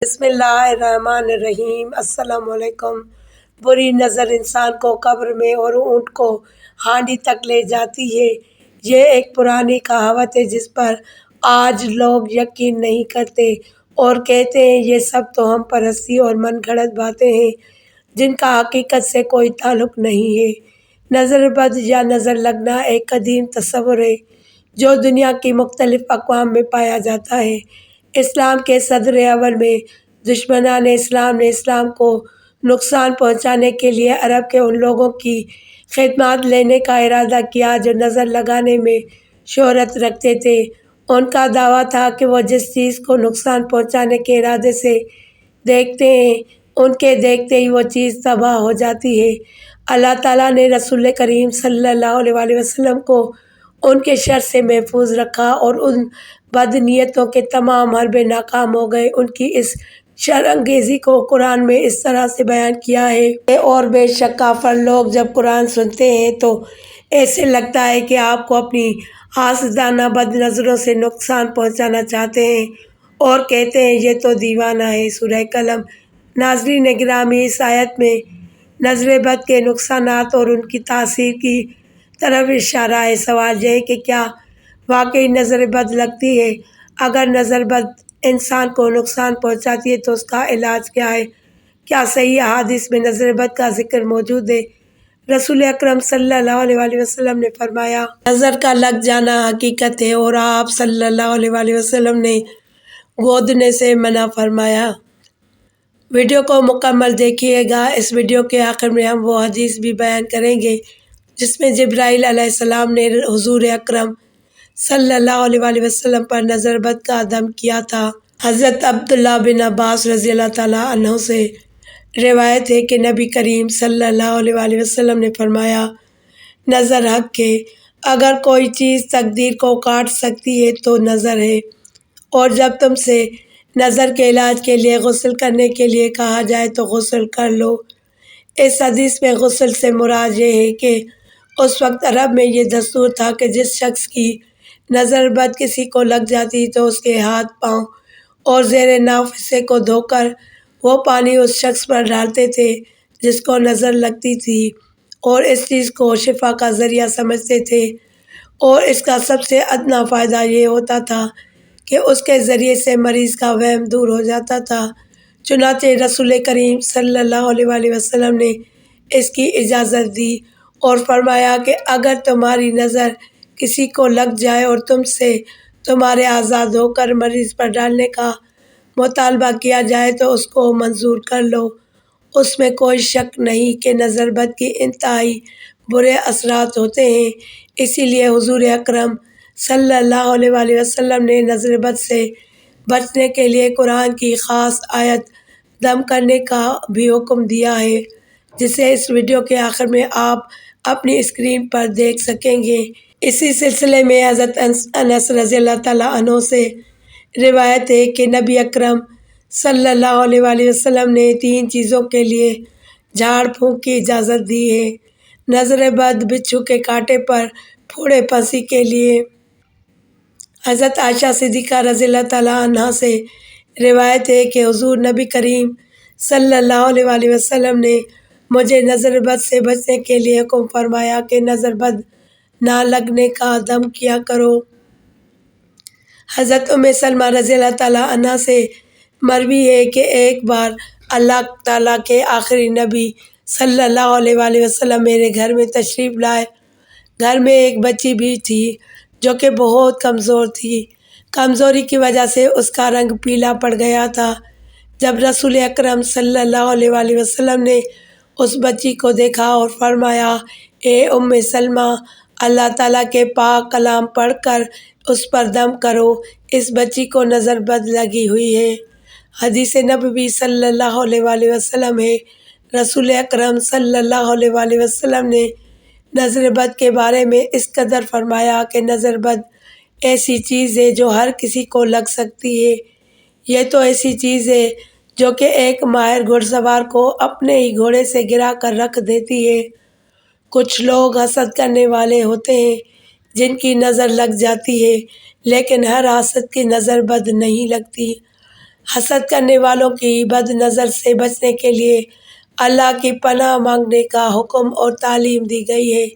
بسم اللہ الرحمن الرحیم۔ السلام علیکم۔ بری نظر انسان کو قبر میں اور اونٹ کو ہانڈی تک لے جاتی ہے۔ یہ ایک پرانی کہاوت ہے جس پر آج لوگ یقین نہیں کرتے اور کہتے ہیں یہ سب تو ہم پرستی اور من گھڑت باتیں ہیں جن کا حقیقت سے کوئی تعلق نہیں ہے۔ نظر بد یا نظر لگنا ایک قدیم تصور ہے جو دنیا کی مختلف اقوام میں پایا جاتا ہے۔ اسلام کے صدر اول میں دشمنان اسلام نے اسلام کو نقصان پہنچانے کے لیے عرب کے ان لوگوں کی خدمات لینے کا ارادہ کیا جو نظر لگانے میں شہرت رکھتے تھے۔ ان کا دعویٰ تھا کہ وہ جس چیز کو نقصان پہنچانے کے ارادے سے دیکھتے ہیں ان کے دیکھتے ہی وہ چیز تباہ ہو جاتی ہے۔ اللہ تعالیٰ نے رسول کریم صلی اللہ علیہ وسلم کو ان کے شر سے محفوظ رکھا اور ان بد نیتوں کے تمام حربے ناکام ہو گئے۔ ان کی اس شر انگیزی کو قرآن میں اس طرح سے بیان کیا ہے اور بے شک کافر لوگ جب قرآن سنتے ہیں تو ایسے لگتا ہے کہ آپ کو اپنی حاسدانہ بد نظروں سے نقصان پہنچانا چاہتے ہیں اور کہتے ہیں یہ تو دیوانہ ہے۔ سورہ قلم۔ ناظرین گرامی، اس آیت میں نظر بد کے نقصانات اور ان کی تاثیر کی طرف اشارہ ہے۔ سوال یہ ہے کہ کیا واقعی نظر بد لگتی ہے؟ اگر نظر بد انسان کو نقصان پہنچاتی ہے تو اس کا علاج کیا ہے؟ کیا صحیح احادیث میں نظر بد کا ذکر موجود ہے؟ رسول اکرم صلی اللہ علیہ وسلم نے فرمایا، نظر کا لگ جانا حقیقت ہے اور آپ صلی اللہ علیہ وسلم نے گودنے سے منع فرمایا۔ ویڈیو کو مکمل دیکھیے گا۔ اس ویڈیو کے آخر میں ہم وہ حدیث بھی بیان کریں گے جس میں جبرائیل علیہ السلام نے حضور اکرم صلی اللہ علیہ وسلم پر نظر بد کا دم کیا تھا۔ حضرت عبداللہ بن عباس رضی اللہ تعالیٰ عنہ سے روایت ہے کہ نبی کریم صلی اللہ علیہ وسلم نے فرمایا، نظر حق ہے۔ اگر کوئی چیز تقدیر کو کاٹ سکتی ہے تو نظر ہے، اور جب تم سے نظر کے علاج کے لیے غسل کرنے کے لیے کہا جائے تو غسل کر لو۔ اس حدیث میں غسل سے مراد یہ ہے کہ اس وقت عرب میں یہ دستور تھا کہ جس شخص کی نظر بد کسی کو لگ جاتی تو اس کے ہاتھ پاؤں اور زیر ناف حصے کو دھو کر وہ پانی اس شخص پر ڈالتے تھے جس کو نظر لگتی تھی، اور اس چیز کو شفا کا ذریعہ سمجھتے تھے، اور اس کا سب سے ادنا فائدہ یہ ہوتا تھا کہ اس کے ذریعے سے مریض کا وہم دور ہو جاتا تھا۔ چنانچہ رسول کریم صلی اللہ علیہ وسلم نے اس کی اجازت دی اور فرمایا کہ اگر تمہاری نظر کسی کو لگ جائے اور تم سے تمہارے اعضاء دھو کر مریض پر ڈالنے کا مطالبہ کیا جائے تو اس کو منظور کر لو۔ اس میں کوئی شک نہیں کہ نظر بد کی انتہائی برے اثرات ہوتے ہیں، اسی لیے حضور اکرم صلی اللہ علیہ وسلم نے نظر بد سے بچنے کے لیے قرآن کی خاص آیت دم کرنے کا بھی حکم دیا ہے، جسے اس ویڈیو کے آخر میں آپ اپنی اسکرین پر دیکھ سکیں گے۔ اسی سلسلے میں حضرت انس رضی اللہ تعالیٰ عنہ سے روایت ہے کہ نبی اکرم صلی اللہ علیہ وسلم نے 3 چیزوں کے لیے جھاڑ پھونک کی اجازت دی ہے: نظر بد، بچھو کے کانٹے پر پھوڑے پھنسی کے لیے۔ حضرت عائشہ صدیقہ رضی اللہ تعالیٰ عنہا سے روایت ہے کہ حضور نبی کریم صلی اللہ علیہ وسلم نے مجھے نظر بد سے بچنے کے لیے حکم فرمایا کہ نظر بد نہ لگنے کا دم کیا کرو۔ حضرت ام سلمہ رضی اللہ تعالیٰ عنہا سے مروی ہے کہ ایک بار اللہ تعالیٰ کے آخری نبی صلی اللہ علیہ وسلم میرے گھر میں تشریف لائے۔ گھر میں ایک بچی بھی تھی جو کہ بہت کمزور تھی۔ کمزوری کی وجہ سے اس کا رنگ پیلا پڑ گیا تھا۔ جب رسول اکرم صلی اللہ علیہ وسلم نے اس بچی کو دیکھا اور فرمایا، اے ام سلمہ، اللہ تعالیٰ کے پاک کلام پڑھ کر اس پر دم کرو، اس بچی کو نظر بد لگی ہوئی ہے۔ حدیث نبوی صلی اللہ علیہ وسلم ہے، رسول اکرم صلی اللہ علیہ وسلم نے نظر بد کے بارے میں اس قدر فرمایا کہ نظر بد ایسی چیز ہے جو ہر کسی کو لگ سکتی ہے۔ یہ تو ایسی چیز ہے جو کہ ایک ماہر گھڑ سوار کو اپنے ہی گھوڑے سے گرا کر رکھ دیتی ہے۔ کچھ لوگ حسد کرنے والے ہوتے ہیں جن کی نظر لگ جاتی ہے، لیکن ہر حاسد کی نظر بد نہیں لگتی۔ حسد کرنے والوں کی بد نظر سے بچنے کے لیے اللہ کی پناہ مانگنے کا حکم اور تعلیم دی گئی ہے۔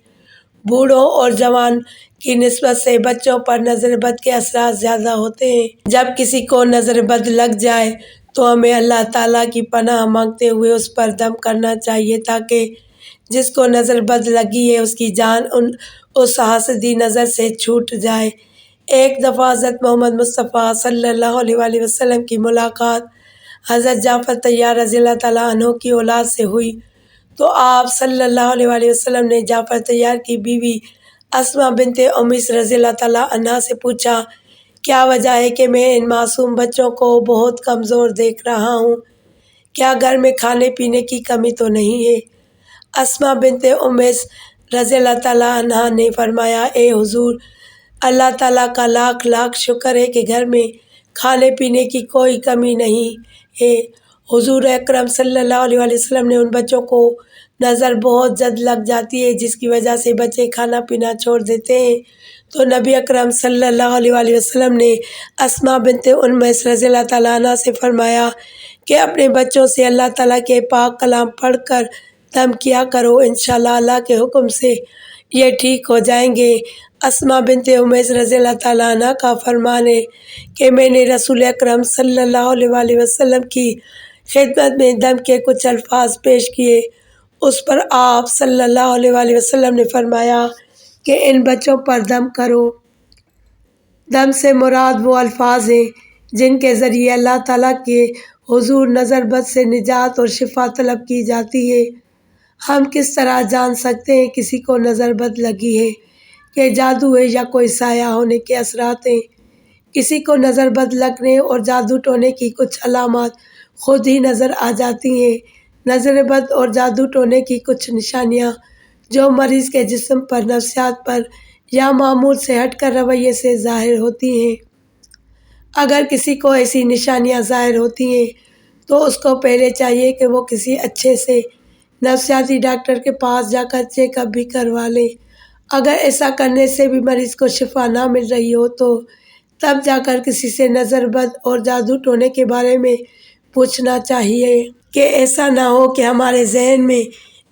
بوڑھوں اور جوان کی نسبت سے بچوں پر نظر بد کے اثرات زیادہ ہوتے ہیں۔ جب کسی کو نظر بد لگ جائے تو ہمیں اللہ تعالیٰ کی پناہ مانگتے ہوئے اس پر دم کرنا چاہیے تاکہ جس کو نظر بد لگی ہے اس کی جان اس حاسدی نظر سے چھوٹ جائے۔ ایک دفعہ حضرت محمد مصطفیٰ صلی اللہ علیہ وآلہ وسلم کی ملاقات حضرت جعفر طیار رضی اللہ تعالیٰ عنہ کی اولاد سے ہوئی تو آپ صلی اللہ علیہ وآلہ وسلم نے جعفر طیار کی بیوی اسماء بنت امیس رضی اللہ تعالیٰ عنہا سے پوچھا، کیا وجہ ہے کہ میں ان معصوم بچوں کو بہت کمزور دیکھ رہا ہوں؟ کیا گھر میں کھانے پینے کی کمی تو نہیں ہے؟ اسماء بنت امیس رضی اللہ تعالیٰ عنہا نے فرمایا، اے حضور، اللہ تعالیٰ کا لاکھ لاکھ شکر ہے کہ گھر میں کھانے پینے کی کوئی کمی نہیں ہے۔ حضور اکرم صلی اللہ علیہ وآلہ وسلم نے ان بچوں کو نظر بہت جلد لگ جاتی ہے جس کی وجہ سے بچے کھانا پینا چھوڑ دیتے ہیں، تو نبی اکرم صلی اللہ علیہ وآلہ وسلم نے اسماء بنت امیس رضی اللہ تعالیٰ عنہ سے فرمایا کہ اپنے بچوں سے اللہ تعالیٰ کے پاک کلام پڑھ کر دم کیا کرو، انشاءاللہ اللہ کے حکم سے یہ ٹھیک ہو جائیں گے۔ اسماء بنت امیس رضی اللہ تعالیٰ عنہ کا فرمان ہے کہ میں نے رسول اکرم صلی اللہ علیہ وآلہ وسلم کی خدمت میں دم کے کچھ الفاظ پیش کیے۔ اس پر آپ صلی اللہ علیہ وآلہ وسلم نے فرمایا کہ ان بچوں پر دم کرو۔ دم سے مراد وہ الفاظ ہیں جن کے ذریعے اللہ تعالیٰ کے حضور نظر بد سے نجات اور شفا طلب کی جاتی ہے۔ ہم کس طرح جان سکتے ہیں کسی کو نظر بد لگی ہے؟ یہ جادو ہے یا کوئی سایہ ہونے کے اثرات ہیں؟ کسی کو نظر بد لگنے اور جادو ٹونے کی کچھ علامات خود ہی نظر آ جاتی ہیں۔ نظر بد اور جادو ٹونے کی کچھ نشانیاں جو مریض کے جسم پر، نفسیات پر یا معمول سے ہٹ کر رویے سے ظاہر ہوتی ہیں۔ اگر کسی کو ایسی نشانیاں ظاہر ہوتی ہیں تو اس کو پہلے چاہیے کہ وہ کسی اچھے سے نفسیاتی ڈاکٹر کے پاس جا کر چیک اپ بھی کروا لیں۔ اگر ایسا کرنے سے بھی مریض کو شفا نہ مل رہی ہو تو تب جا کر کسی سے نظر بد اور جادو ٹونے کے بارے میں پوچھنا چاہیے کہ ایسا نہ ہو کہ ہمارے ذہن میں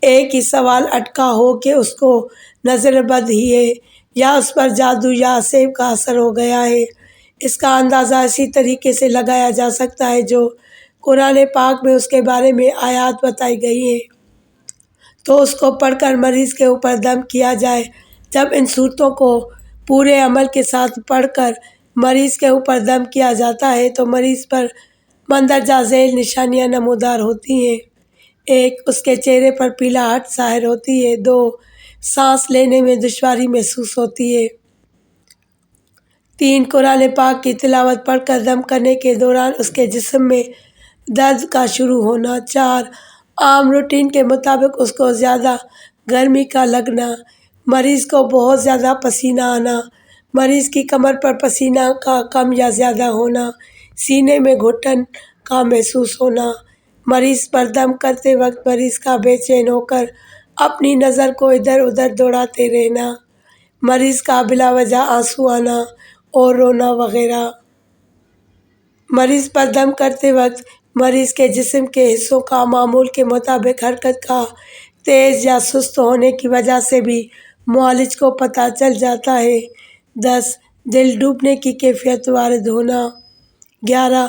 ایک ہی سوال اٹکا ہو کہ اس کو نظر بد ہی ہے یا اس پر جادو یا سحر کا اثر ہو گیا ہے۔ اس کا اندازہ اسی طریقے سے لگایا جا سکتا ہے جو قرآن پاک میں اس کے بارے میں آیات بتائی گئی ہیں، تو اس کو پڑھ کر مریض کے اوپر دم کیا جائے۔ جب ان صورتوں کو پورے عمل کے ساتھ پڑھ کر مریض کے اوپر دم کیا جاتا ہے تو مریض پر مندرجہ ذیل نشانیاں نمودار ہوتی ہیں۔ 1، اس کے چہرے پر پیلاہٹ ظاہر ہوتی ہے۔ 2، سانس لینے میں دشواری محسوس ہوتی ہے۔ 3، قرآن پاک کی تلاوت پڑھ کر دم کرنے کے دوران اس کے جسم میں درد کا شروع ہونا۔ 4، عام روٹین کے مطابق اس کو زیادہ گرمی کا لگنا، مریض کو بہت زیادہ پسینہ آنا، مریض کی کمر پر پسینہ کا کم یا زیادہ ہونا، سینے میں گھٹن کا محسوس ہونا، مریض پر دم کرتے وقت مریض کا بے چین ہو کر اپنی نظر کو ادھر ادھر دوڑاتے رہنا، مریض کا بلا وجہ آنسو آنا اور رونا وغیرہ۔ مریض پر دم کرتے وقت مریض کے جسم کے حصوں کا معمول کے مطابق حرکت کا تیز یا سست ہونے کی وجہ سے بھی معالج کو پتہ چل جاتا ہے۔ 10، دل ڈوبنے کی کیفیت وارد ہونا۔ 11،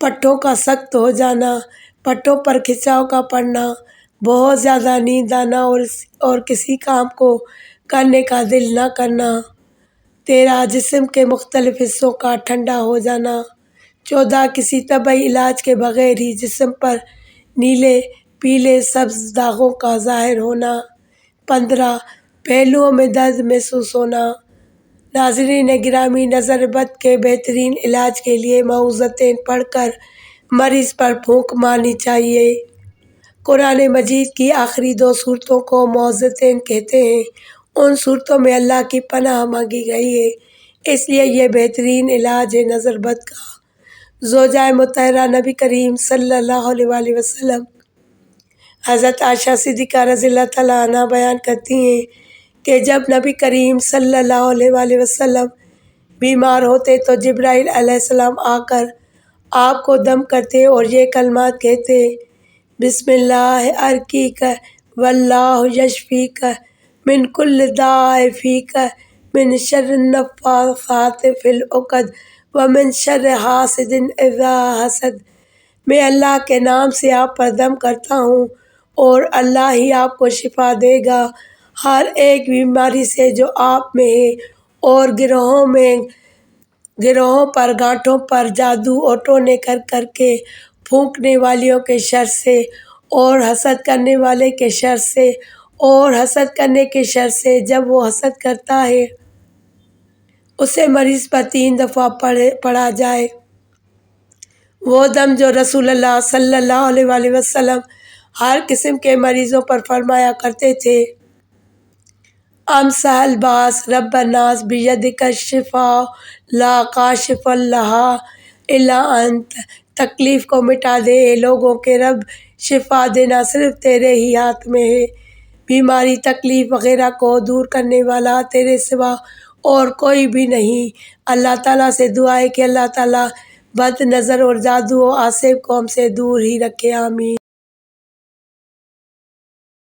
پٹھوں کا سخت ہو جانا، پٹھوں پر کھچاؤ کا پڑنا، بہت زیادہ نیند آنا اور کسی کام کو کرنے کا دل نہ کرنا۔ 13، جسم کے مختلف حصوں کا ٹھنڈا ہو جانا۔ 14، کسی طبی علاج کے بغیر ہی جسم پر نیلے، پیلے، سبز داغوں کا ظاہر ہونا۔ 15، پہلوؤں میں درد محسوس ہونا۔ ناظرین گرامی، نظر بد کے بہترین علاج کے لیے معوذتین پڑھ کر مریض پر پھونک مارنی چاہیے۔ قرآن مجید کی آخری 2 سورتوں کو معوذتین کہتے ہیں۔ ان سورتوں میں اللہ کی پناہ مانگی گئی ہے، اس لیے یہ بہترین علاج ہے نظر بد کا۔ زوجہ مطہرہ نبی کریم صلی اللہ علیہ وآلہ وسلم حضرت عائشہ صدیقہ رضی اللہ تعالیٰ عنہا بیان کرتی ہیں کہ جب نبی کریم صلی اللہ علیہ وآلہ وسلم بیمار ہوتے تو جبرائیل علیہ السلام آ کر آپ کو دم کرتے اور یہ کلمات کہتے: بسم اللہ ارقیک واللہ یشفیک من کل داء فیک من شر النفاثات فی العقد ومن شر حاسد اذا حسد۔ میں اللہ کے نام سے آپ پر دم کرتا ہوں اور اللہ ہی آپ کو شفا دے گا ہر ایک بیماری سے جو آپ میں ہے، اور گروہوں پر، گانٹھوں پر جادو اور ٹونے کر کر کے پھونکنے والیوں کے شر سے، اور حسد کرنے والے کے شر سے، اور حسد کرنے کے شر سے جب وہ حسد کرتا ہے اسے مریض پر 3 دفعہ پڑھا جائے وہ دم جو رسول اللہ صلی اللہ علیہ وآلہ وسلم ہر قسم کے مریضوں پر فرمایا کرتے تھے: امسح الباس رب الناس بیدک الشفاء لا کاشف لہا الا انت۔ تکلیف کو مٹا دے اے لوگوں کے رب، شفا دینا صرف تیرے ہی ہاتھ میں ہے، بیماری تکلیف وغیرہ کو دور کرنے والا تیرے سوا اور کوئی بھی نہیں۔ اللہ تعالیٰ سے دعا ہے کہ اللہ تعالیٰ بد نظر اور جادو و عاصب کو ہم سے دور ہی رکھے، آمین۔